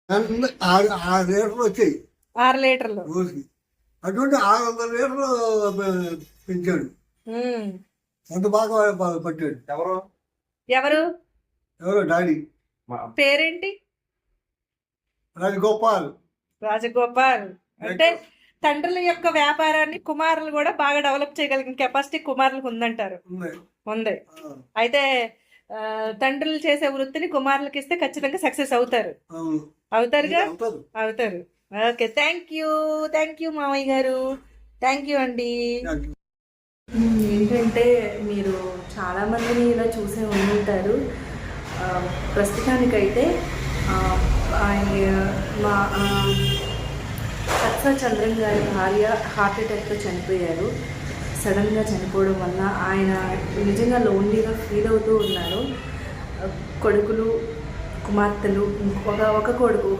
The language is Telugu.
ఆరు లీటర్లు వచ్చాయి 6 లీటర్లు రోజుకి. అటువంటి 600 లీటర్లు పెంచాడు. అంత బాగా పట్టాడు. ఎవరు ఎవరో డాడీ పేరేంటి? రాజగోపాల్. రాజగోపాల్ అంటే తండ్రుల యొక్క వ్యాపారాన్ని కుమారులు కూడా బాగా డెవలప్ చేయగలిగిన కెపాసిటీ కుమారులకు ఉందంటారు. ఉంది. అయితే తండ్రులు చేసే వృత్తిని కుమారులకు ఇస్తే ఖచ్చితంగా సక్సెస్ అవుతారు. అవుతారుగా? అవుతారు. ఓకే, థ్యాంక్ యూ మామయ్య గారు, థ్యాంక్ యూ అండి. ఏంటంటే మీరు చాలామందిని ఇలా చూసే ఉంటారు. ప్రస్తుతానికైతే మా సత్సా చంద్రన్ గారి భార్య హార్ట్ అటాక్తో చనిపోయారు. సడన్గా చనిపోవడం వల్ల ఆయన నిజంగా లోన్లీగా ఫీల్ అవుతూ ఉన్నారు. కొడుకులు, కుమార్తెలు, ఒక కొడుకు